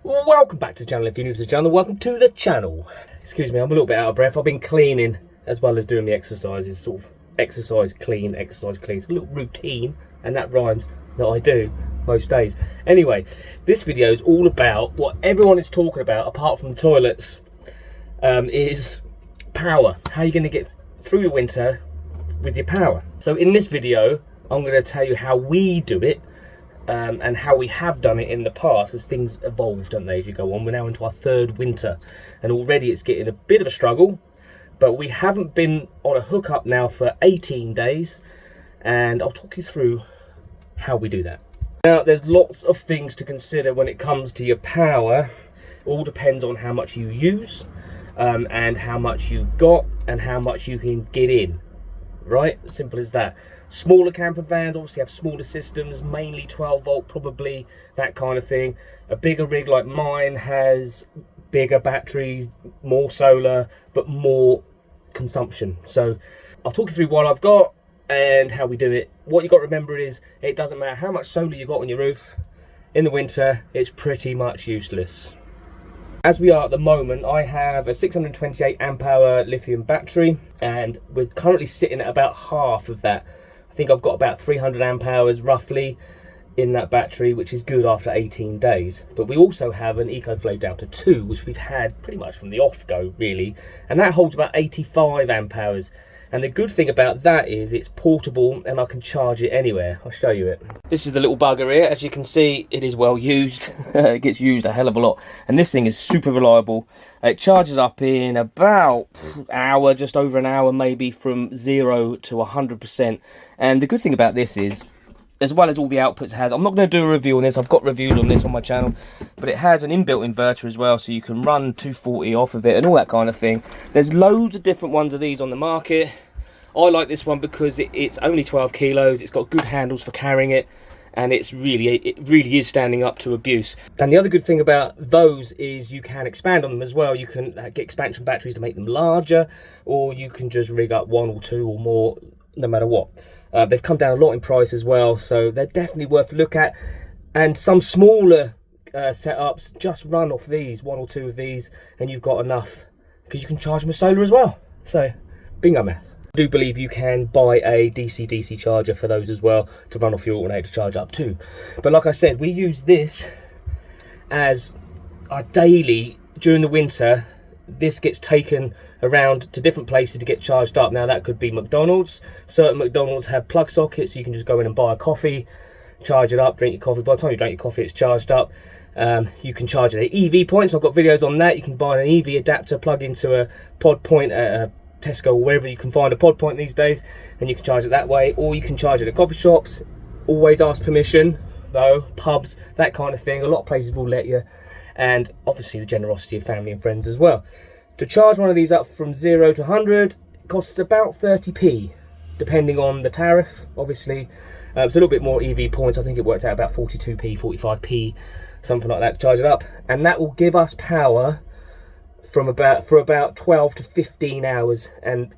Welcome back to the channel. If you're new to the channel, welcome to the channel. Excuse me, I'm a little bit out of breath. I've been cleaning as well as doing the exercises, sort of exercise clean. It's a little routine, and that rhymes, that I do most days. Anyway, this video is all about what everyone is talking about, apart from the toilets, is power. How are you going to get through the winter with your power? So in this video, I'm going to tell you how we do it. And how we have done it in the past, because things evolve, don't they, as you go on. We're now into our third winter, and already it's getting a bit of a struggle, but we haven't been on a hookup now for 18 days, and I'll talk you through how we do that. Now, there's lots of things to consider when it comes to your power. It all depends on how much you use, and how much you got, and how much you can get in, right? Simple as that. Smaller camper vans obviously have smaller systems, mainly 12 volt, probably that kind of thing. A bigger rig like mine has bigger batteries, more solar, but more consumption. So I'll talk you through what I've got and how we do it. What you got to remember is it doesn't matter how much solar you got on your roof. In the winter, it's pretty much useless. As we are at the moment, I have a 628 amp hour lithium battery, and we're currently sitting at about half of that. I think I've got about 300 amp hours roughly in that battery, which is good after 18 days. But we also have an EcoFlow Delta 2, which we've had pretty much from the off-go, really. And that holds about 85 amp hours. And the good thing about that is it's portable and I can charge it anywhere. I'll show you it. This is the little bugger here. As you can see, it is well used. It gets used a hell of a lot. And this thing is super reliable. It charges up in about an hour, just over an hour, maybe from 0 to 100%. And the good thing about this is, as well as all the outputs it has, I'm not going to do a review on this. I've got reviews on this on my channel. But it has an inbuilt inverter as well, so you can run 240 off of it and all that kind of thing. There's loads of different ones of these on the market. I like this one because it's only 12 kilos. It's got good handles for carrying it, and it really is standing up to abuse. And the other good thing about those is you can expand on them as well. You can get expansion batteries to make them larger, or you can just rig up one or two or more, no matter what. They've come down a lot in price as well, so they're definitely worth a look at. And some smaller setups just run off these, one or two of these, and you've got enough, because you can charge them with solar as well. So bingo maths. I do believe you can buy a DC-DC charger for those as well to run off your alternator to charge up too. But like I said, we use this as our daily during the winter. This gets taken around to different places to get charged up. Now that could be McDonald's. Certain McDonald's have plug sockets, so you can just go in and buy a coffee, charge it up, drink your coffee. By the time you drink your coffee, it's charged up. You can charge it at EV points. I've got videos on that. You can buy an EV adapter, plug into a pod point at a Tesco or wherever you can find a pod point these days, and you can charge it that way, or you can charge it at coffee shops. Always ask permission though, pubs, that kind of thing. A lot of places will let you, and obviously the generosity of family and friends as well. To charge one of these up from 0 to 100, it costs about 30p, depending on the tariff, obviously. It's a little bit more EV points. I think it works out about 42p, 45p, something like that to charge it up, and that will give us power for about 12 to 15 hours, and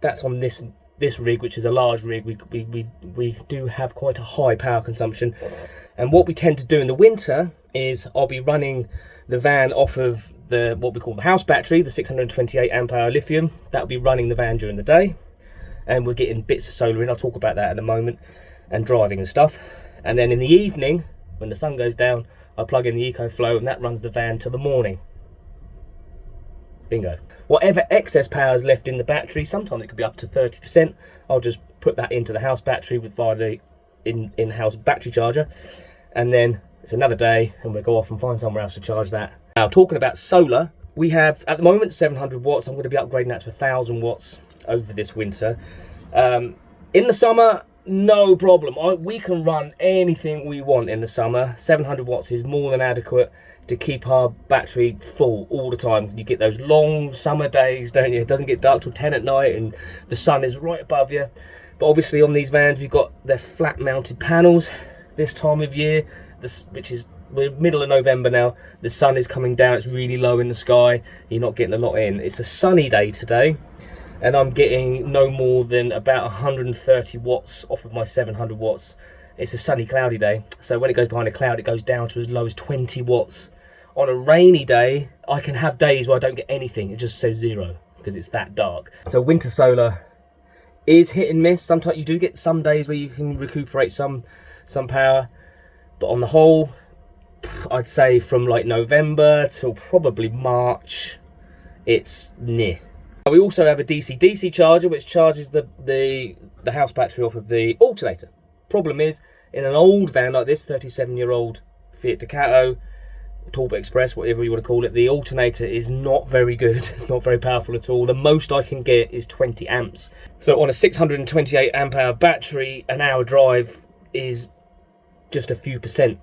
that's on this rig, which is a large rig. We do have quite a high power consumption. And what we tend to do in the winter is I'll be running the van off of what we call the house battery, the 628 amp hour lithium. That'll be running the van during the day, and we're getting bits of solar in. I'll talk about that in a moment, and driving and stuff. And then in the evening, when the sun goes down, I plug in the EcoFlow, and that runs the van till the morning. Bingo. Whatever excess power is left in the battery, sometimes it could be up to 30%. I'll just put that into the house battery via the in-house battery charger, and then it's another day and we'll go off and find somewhere else to charge that. Now, talking about solar, we have at the moment 700 watts. I'm going to be upgrading that to 1,000 watts over this winter. In the summer, no problem. We can run anything we want in the summer. 700 watts is more than adequate to keep our battery full all the time. You get those long summer days, don't you? It doesn't get dark till 10 at night and the sun is right above you. But obviously on these vans, we've got their flat mounted panels this time of year, we're middle of November now. The sun is coming down, it's really low in the sky. You're not getting a lot in. It's a sunny day today, and I'm getting no more than about 130 watts off of my 700 watts. It's a sunny, cloudy day, so when it goes behind a cloud, it goes down to as low as 20 watts On a rainy day, I can have days where I don't get anything. It just says 0 because it's that dark. So winter solar is hit and miss. Sometimes you do get some days where you can recuperate some power, but on the whole, I'd say from like November till probably March, it's near. We also have a DC-DC charger which charges the house battery off of the alternator. Problem is, in an old van like this, 37-year-old Fiat Ducato, Turbo Express, whatever you want to call it, the alternator is not very good. It's not very powerful at all. The most I can get is 20 amps. So on a 628 amp hour battery, an hour drive is just a few percent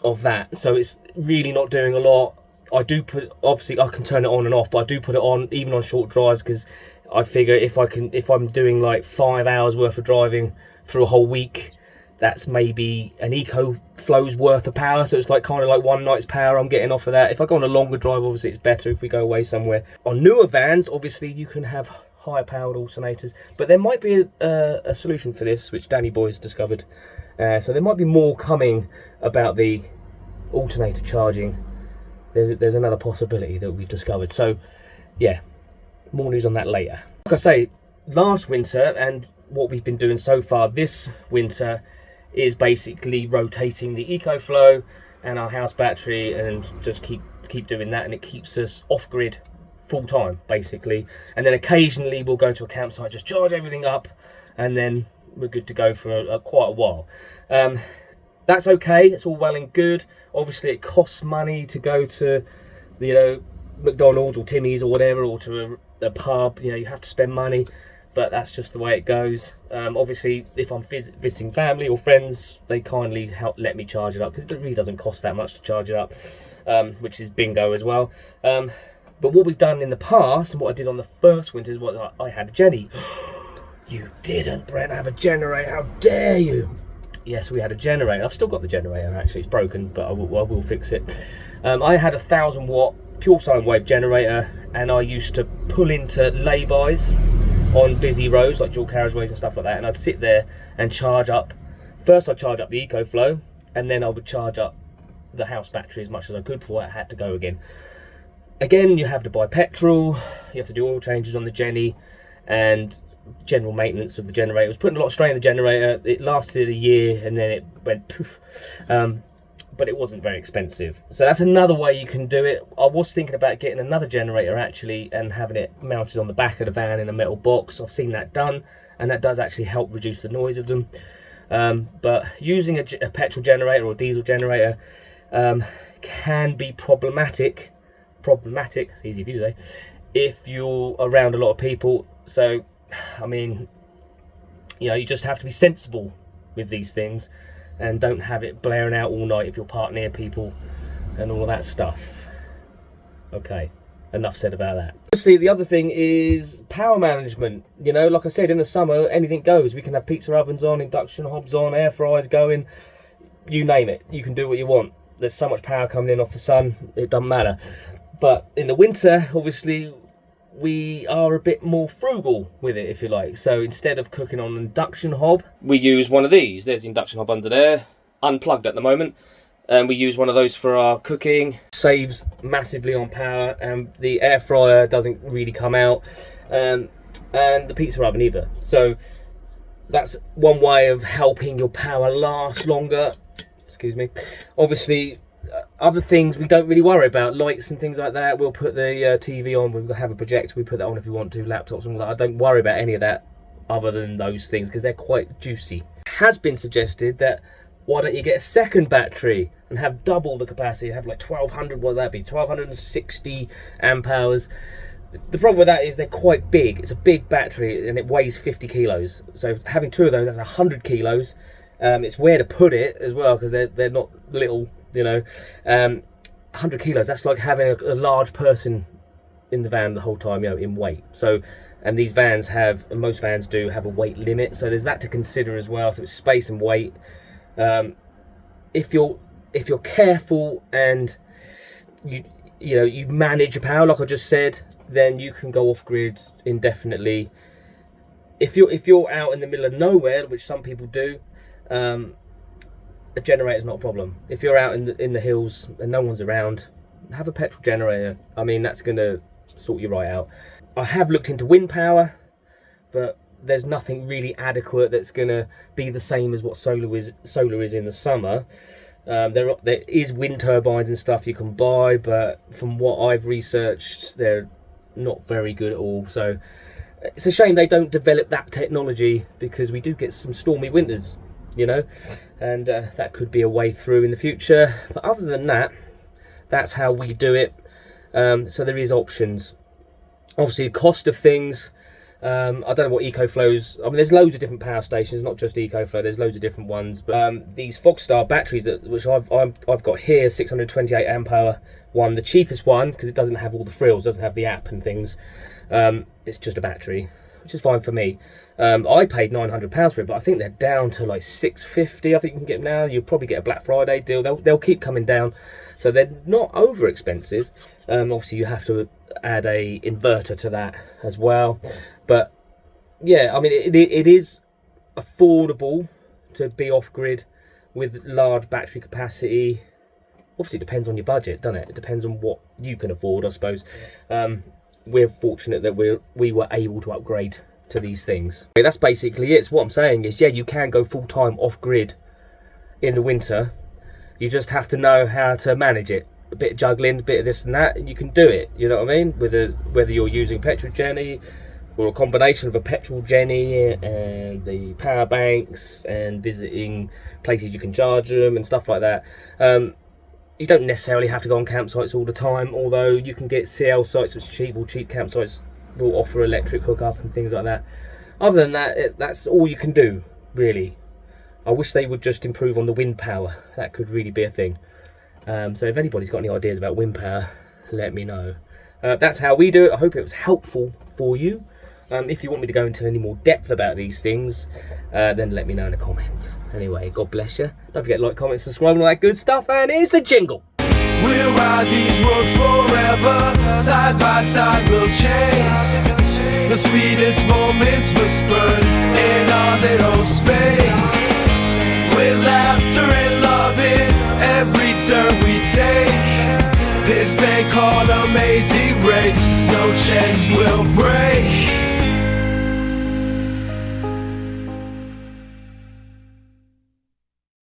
of that. So it's really not doing a lot. I do put, obviously I can turn it on and off, but I do put it on even on short drives because I figure if I'm doing like 5 hours worth of driving through a whole week, that's maybe an EcoFlow's worth of power. So it's like kind of like one night's power I'm getting off of that. If I go on a longer drive, obviously it's better if we go away somewhere. On newer vans, obviously you can have higher powered alternators, but there might be a solution for this, which Danny Boy's discovered. So there might be more coming about the alternator charging. There's another possibility that we've discovered. So yeah, more news on that later. Like I say, last winter and what we've been doing so far this winter is basically rotating the EcoFlow and our house battery and just keep doing that, and it keeps us off grid full time basically. And then occasionally we'll go to a campsite, just charge everything up, and then we're good to go for quite a while. That's okay, it's all well and good. Obviously it costs money to go to, you know, McDonald's or Timmy's or whatever, or to a pub. You know, you have to spend money, but that's just the way it goes. Obviously if I'm visiting family or friends, they kindly let me charge it up because it really doesn't cost that much to charge it up, which is bingo as well. But what we've done in the past, and what I did on the first winter, is what I had a Jenny. You didn't, Brent, have a generator, how dare you? Yes, we had a generator. I've still got the generator actually, it's broken, but I will fix it. I had a 1,000 watt pure sine wave generator, and I used to pull into lay-bys on busy roads like dual carriageways and stuff like that, and I'd sit there and charge up. First I'd charge up the EcoFlow, and then I would charge up the house battery as much as I could before I had to go again. Again, you have to buy petrol, you have to do oil changes on the Jenny, and general maintenance of the generator. It was putting a lot of strain on the generator. It lasted a year and then it went poof. But it wasn't very expensive. So that's another way you can do it. I was thinking about getting another generator actually and having it mounted on the back of the van in a metal box. I've seen that done, and that does actually help reduce the noise of them. But using a petrol generator or diesel generator can be problematic, it's easy for you to say, if you're around a lot of people. So I mean, you know, you just have to be sensible with these things and don't have it blaring out all night if you're parked near people and all of that stuff. Okay, enough said about that. Obviously, the other thing is power management. You know, like I said, in the summer, anything goes. We can have pizza ovens on, induction hobs on, air fryers going, you name it. You can do what you want. There's so much power coming in off the sun, it doesn't matter. But in the winter, obviously, we are a bit more frugal with it, if you like. So instead of cooking on an induction hob, we use one of these. There's the induction hob under there, unplugged at the moment, and we use one of those for our cooking. Saves massively on power, and the air fryer doesn't really come out, and the pizza oven either. So that's one way of helping your power last longer. Excuse me. Obviously, other things we don't really worry about, lights and things like that. We'll put the TV on, we'll have a projector, we put that on if we want to, laptops and all that. I don't worry about any of that other than those things because they're quite juicy. It has been suggested that why don't you get a second battery and have double the capacity, have like 1200, what would that be, 1260 amp hours. The problem with that is they're quite big. It's a big battery and it weighs 50 kilos. So having two of those, that's 100 kilos. It's where to put it as well because they're not little. You know, 100 kilos, that's like having a large person in the van the whole time, you know, in weight. So, and these vans have, and most vans do have a weight limit, so there's that to consider as well. So it's space and weight. If you're careful and you know you manage your power like I just said, then you can go off grid indefinitely. If you're out in the middle of nowhere, which some people do, a generator is not a problem. If you're out in the hills and no one's around, have a petrol generator. I mean, that's going to sort you right out. I have looked into wind power, but there's nothing really adequate that's going to be the same as what solar is in the summer. There is wind turbines and stuff you can buy, but from what I've researched, they're not very good at all. So it's a shame they don't develop that technology, because we do get some stormy winters, you know, and that could be a way through in the future. But other than that, that's how we do it. So there is options. Obviously, the cost of things. I don't know what EcoFlow's. I mean, there's loads of different power stations, not just EcoFlow. There's loads of different ones. But these Fogstar batteries, which I've got here, 628 amp hour one, the cheapest one, because it doesn't have all the frills, doesn't have the app and things. It's just a battery, which is fine for me. I paid £900 for it, but I think they're down to like £650. I think you can get them now. You'll probably get a Black Friday deal. They'll keep coming down, so they're not over expensive. Obviously, you have to add a inverter to that as well. But yeah, I mean, it is affordable to be off grid with large battery capacity. Obviously, it depends on your budget, doesn't it? It depends on what you can afford, I suppose. We're fortunate that we were able to upgrade to these things. That's basically it. So what I'm saying is, yeah, you can go full-time off-grid in the winter. You just have to know how to manage it. A bit of juggling, a bit of this and that, and you can do it. You know what I mean? Whether you're using petrol Jenny or a combination of a petrol Jenny and the power banks and visiting places you can charge them and stuff like that. You don't necessarily have to go on campsites all the time, although you can get CL sites which are cheap, or cheap campsites will offer electric hookup and things like that. Other than that, that's all you can do, really. I wish they would just improve on the wind power. That could really be a thing. So if anybody's got any ideas about wind power, let me know. That's how we do it. I hope it was helpful for you. If you want me to go into any more depth about these things, then let me know in the comments. Anyway, God bless you. Don't forget to like, comment, subscribe, and all that good stuff. And here's the jingle. We'll ride these roads forever. Side by side we'll chase the sweetest moments whispered in our little space. With laughter and loving every turn we take. This thing called amazing race, no chance we'll break.